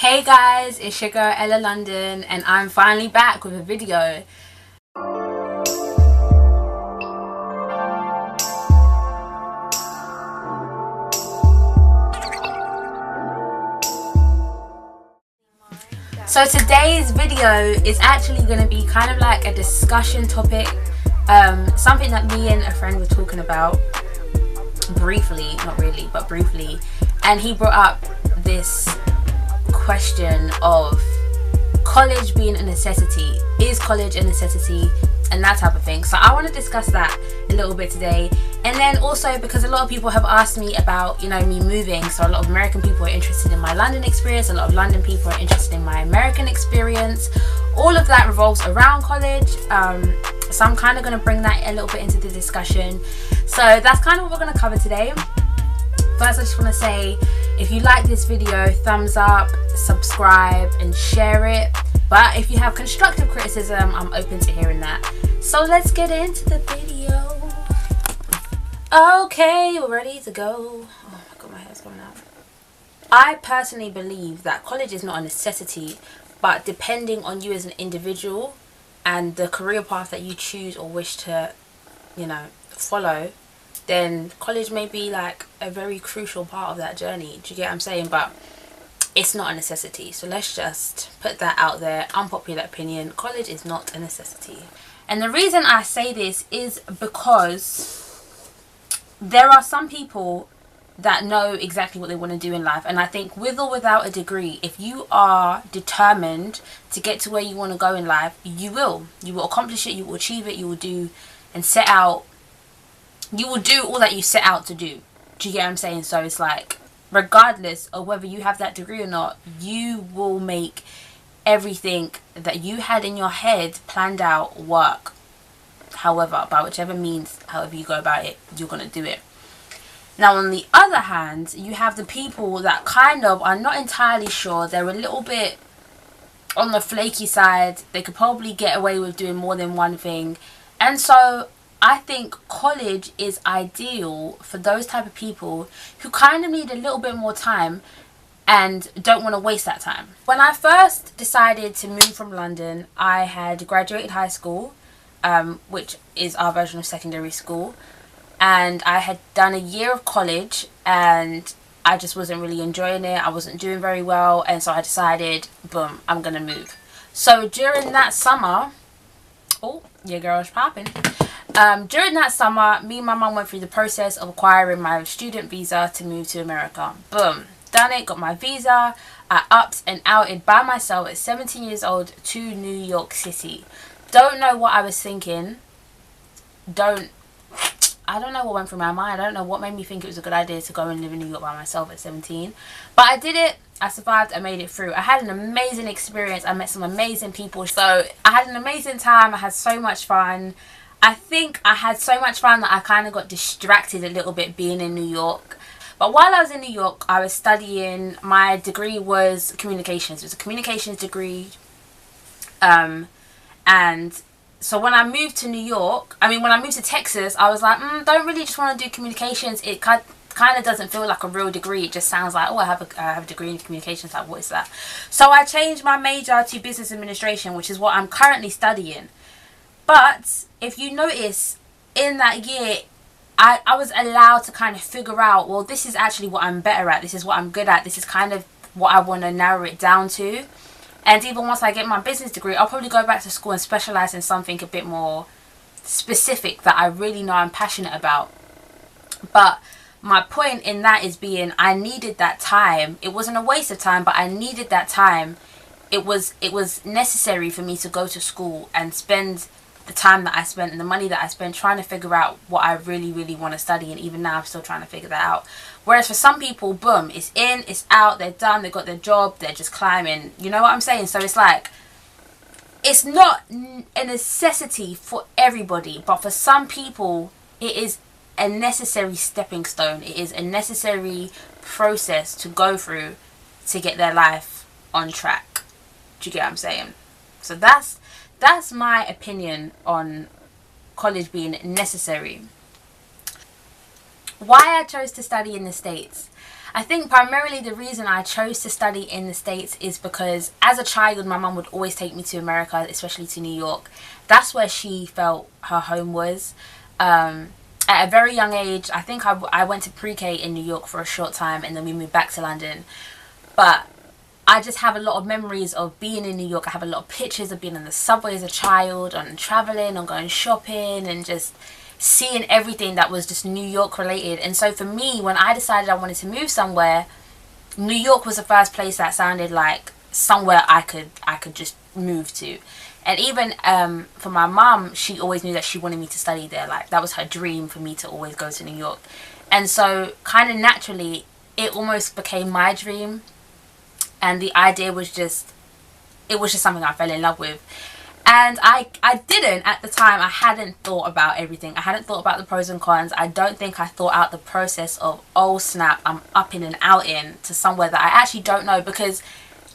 Hey guys, it's your girl Ella London and I'm finally back with a video. So today's video is actually going to be kind of like a discussion topic, something that me and a friend were talking about briefly, not really, but briefly, and he brought up this question of college being a necessity. Is college a necessity? And that type of thing. So I want to discuss that a little bit today. And then also because a lot of people have asked me about, me moving. So a lot of American people are interested in my London experience. A lot of London people are interested in my American experience. All of that revolves around college. So I'm kind of going to bring that a little bit into the discussion. So that's kind of what we're going to cover today. First, I just want to say, if you like this video, thumbs up, subscribe and share it. But if you have constructive criticism, I'm open to hearing that. So let's get into the video. Okay, we're ready to go. Oh my god, my hair's coming out. I personally believe that college is not a necessity, but depending on you as an individual and the career path that you choose or wish to, follow, then college may be like a very crucial part of that journey. Do you get what I'm saying? But it's not a necessity. So let's just put that out there. Unpopular opinion, college is not a necessity. And the reason I say this is because there are some people that know exactly what they want to do in life. And I think with or without a degree, if you are determined to get to where you want to go in life, you will. You will accomplish it, you will achieve it, you will do and set out. You will do all that you set out to do. Do you get what I'm saying? So it's like, regardless of whether you have that degree or not, you will make everything that you had in your head planned out work. However, by whichever means, however you go about it, you're going to do it. Now, on the other hand, you have the people that kind of are not entirely sure. They're a little bit on the flaky side. They could probably get away with doing more than one thing. And so I think college is ideal for those type of people who kind of need a little bit more time and don't want to waste that time. When I first decided to move from London, I had graduated high school, which is our version of secondary school, and I had done a year of college and I just wasn't really enjoying it. I wasn't doing very well, and so I decided, boom, I'm gonna move. So during that summer, oh, your girl's popping. During that summer, me and my mum went through the process of acquiring my student visa to move to America. Boom, done it, got my visa. I upped and outed by myself at 17 years old to New York City. Don't know what I was thinking. I don't know what went through my mind. I don't know what made me think it was a good idea to go and live in New York by myself at 17. But I did it. I survived. I made it through. I had an amazing experience. I met some amazing people. So I had an amazing time. I had so much fun. I think I had so much fun that I kind of got distracted a little bit being in New York. But while I was in New York, I was studying. My degree was communications. It was a communications degree. And so when I moved to New York, when I moved to Texas, I was like, don't really just want to do communications. It kind of doesn't feel like a real degree. It just sounds like, oh, I have a degree in communications. Like, what is that? So I changed my major to business administration, which is what I'm currently studying. But if you notice, in that year, I was allowed to kind of figure out, well, this is actually what I'm better at. This is what I'm good at. This is kind of what I want to narrow it down to. And even once I get my business degree, I'll probably go back to school and specialize in something a bit more specific that I really know I'm passionate about. But my point in that is I needed that time. It wasn't a waste of time, but I needed that time. It was necessary for me to go to school and spend the time that I spent and the money that I spent trying to figure out what I really, really want to study. And even now I'm still trying to figure that out. Whereas for some people, boom, it's in, it's out, they're done, they got their job, they're just climbing. You know what I'm saying? So it's like, it's not a necessity for everybody, but for some people, it is a necessary stepping stone. It is a necessary process to go through to get their life on track. Do you get what I'm saying? So that's my opinion on college being necessary. Why I chose to study in the States. I think primarily the reason I chose to study in the States is because as a child, my mum would always take me to America, especially to New York. That's where she felt her home was. At a very young age, I think I went to pre-K in New York for a short time, and then we moved back to London. But I just have a lot of memories of being in New York. I have a lot of pictures of being on the subway as a child, and traveling, and going shopping, and just seeing everything that was just New York related. And so for me, when I decided I wanted to move somewhere, New York was the first place that sounded like somewhere I could just move to. And even for my mum, she always knew that she wanted me to study there. Like, that was her dream, for me to always go to New York. And so kind of naturally, it almost became my dream. And the idea was just, it was just something I fell in love with. And I didn't, at the time, I hadn't thought about everything. I hadn't thought about the pros and cons. I don't think I thought out the process of, oh snap, I'm up in and out in to somewhere that I actually don't know. Because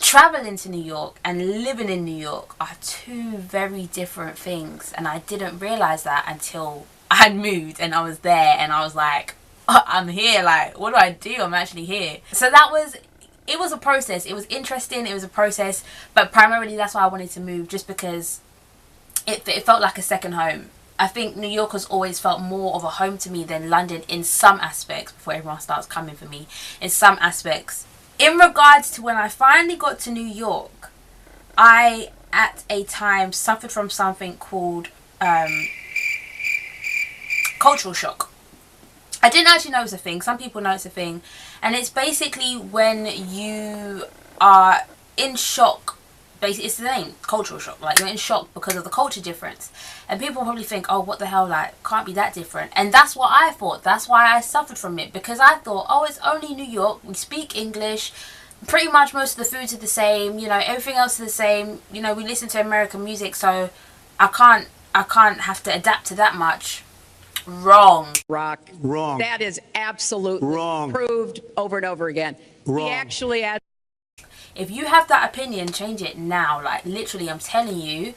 traveling to New York and living in New York are two very different things. And I didn't realize that until I moved and I was there and I was like, oh, I'm here. Like, what do I do? I'm actually here. So it was a process. It was interesting. It was a process. But primarily that's why I wanted to move, just because it felt like a second home. I think New York has always felt more of a home to me than London in some aspects, before everyone starts coming for me, in some aspects. In regards to when I finally got to New York, I, at a time, suffered from something called cultural shock. I didn't actually know it was a thing. Some people know it's a thing. And it's basically when you are in shock. Basically, it's the name, cultural shock. Like, you're in shock because of the culture difference. And people probably think, oh, what the hell, like, can't be that different. And that's what I thought. That's why I suffered from it. Because I thought, oh, it's only New York. We speak English. Pretty much most of the foods are the same. You know, everything else is the same. You know, we listen to American music, so I can't have to adapt to that much. Wrong. Rock. Wrong. That is absolutely wrong. Proved over and over again. Wrong. He actually had. If you have that opinion, change it now. Like, literally, I'm telling you,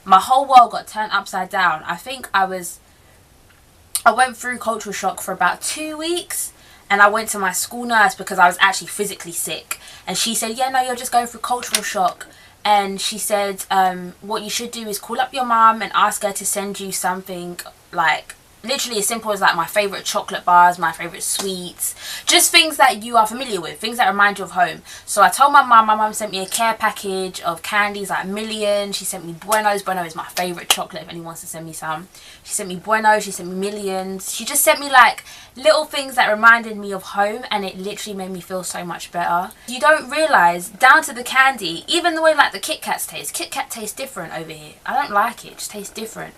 my whole world got turned upside down. I think I went through cultural shock for about 2 weeks, and I went to my school nurse because I was actually physically sick. And she said, yeah, no, you're just going through cultural shock. And she said, what you should do is call up your mum and ask her to send you something, like, literally as simple as like my favourite chocolate bars, my favourite sweets, just things that you are familiar with, things that remind you of home. So I told my mum sent me a care package of candies, like Million. She sent me Buenos. Bueno is my favourite chocolate, if anyone wants to send me some. She sent me Buenos, she sent me Millions. She just sent me like little things that reminded me of home, and it literally made me feel so much better. You don't realise, down to the candy, even the way like the Kit Kats taste. Kit Kat tastes different over here. I don't like it, it just tastes different.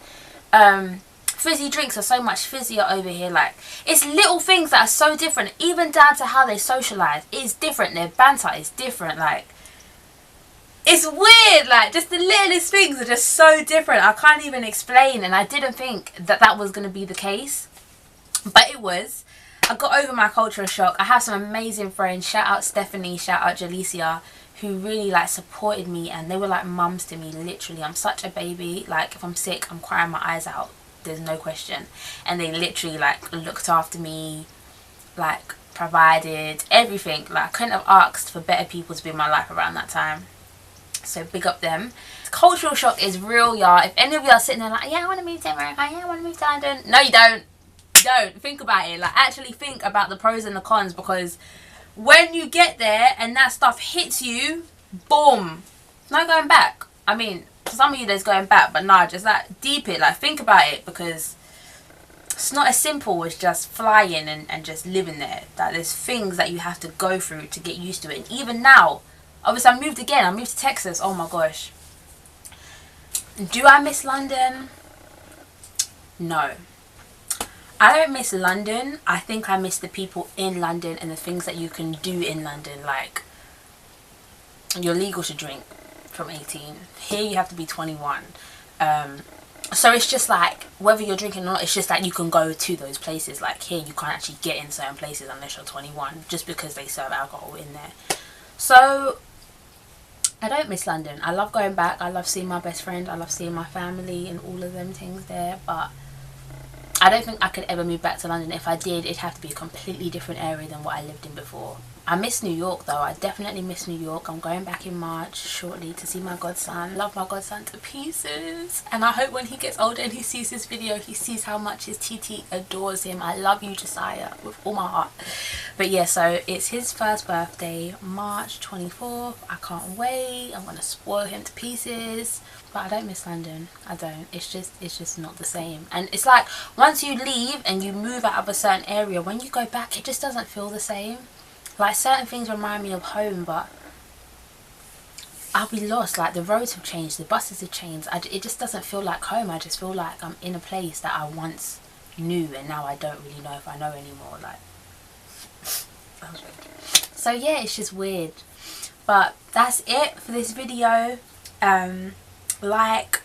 Fizzy drinks are so much fizzier over here. Like, it's little things that are so different, even down to how they socialise. It's different. Their banter is different. Like, it's weird. Like, just the littlest things are just so different. I can't even explain, and I didn't think that that was going to be the case, but it was. I got over my cultural shock. I have some amazing friends. Shout out Stephanie, shout out Jalicia, who really like supported me, and they were like mums to me. Literally, I'm such a baby. Like, if I'm sick, I'm crying my eyes out. There's no question. And they literally like looked after me, like provided everything. Like, I couldn't have asked for better people to be in my life around that time. So big up them. Cultural shock is real, y'all. If any of you are sitting there like, yeah, I want to move to America, yeah, I want to move to London. No, you don't. You don't. Think about it. Like, actually think about the pros and the cons, because when you get there and that stuff hits you, boom, no going back. I mean, for some of you there's going back, but nah, just like deep it, like think about it, because it's not as simple as just flying and just living there. Like, there's things that you have to go through to get used to it. And even now, obviously I moved again, I moved to Texas. Oh my gosh, do I miss London? No, I don't miss London. I think I miss the people in London and the things that you can do in London. Like, you're legal to drink from 18. Here you have to be 21. So it's just like, whether you're drinking or not, it's just that you can go to those places. Like, here you can't actually get in certain places unless you're 21, just because they serve alcohol in there. So I don't miss London. I love going back. I love seeing my best friend. I love seeing my family and all of them things there. But I don't think I could ever move back to London. If I did, it'd have to be a completely different area than what I lived in before. I miss New York though. I definitely miss New York. I'm going back in March shortly to see my godson. Love my godson to pieces. And I hope when he gets older and he sees this video, he sees how much his TT adores him. I love you, Josiah, with all my heart. But yeah, so it's his first birthday, March 24th. I can't wait. I'm going to spoil him to pieces. But I don't miss London. I don't. It's just not the same. And it's like once you leave and you move out of a certain area, when you go back, it just doesn't feel the same. Like certain things remind me of home, but I'll be lost. Like the roads have changed, the buses have changed. It just doesn't feel like home. I just feel like I'm in a place that I once knew and now I don't really know if I know anymore. Like, so yeah, it's just weird. But that's it for this video. Like,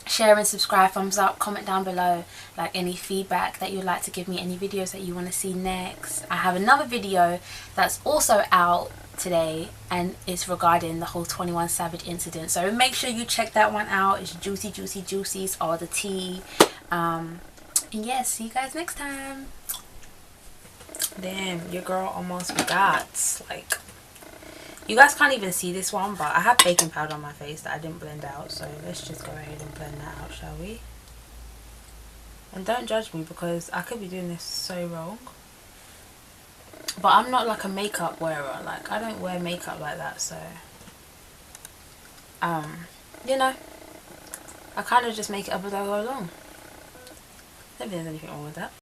share and subscribe, thumbs up, comment down below like any feedback that you'd like to give me, any videos that you want to see next. I have another video that's also out today and it's regarding the whole 21 Savage incident, so make sure you check that one out. It's juicy, juicies all the tea. And yeah, see you guys next time. Damn, your girl almost forgot. Like, you guys can't even see this one, but I have baking powder on my face that I didn't blend out, so let's just go ahead and blend that out, shall we? And don't judge me because I could be doing this so wrong. But I'm not like a makeup wearer. Like, I don't wear makeup like that, so you know, I kind of just make it up as I go along. I don't think there's anything wrong with that.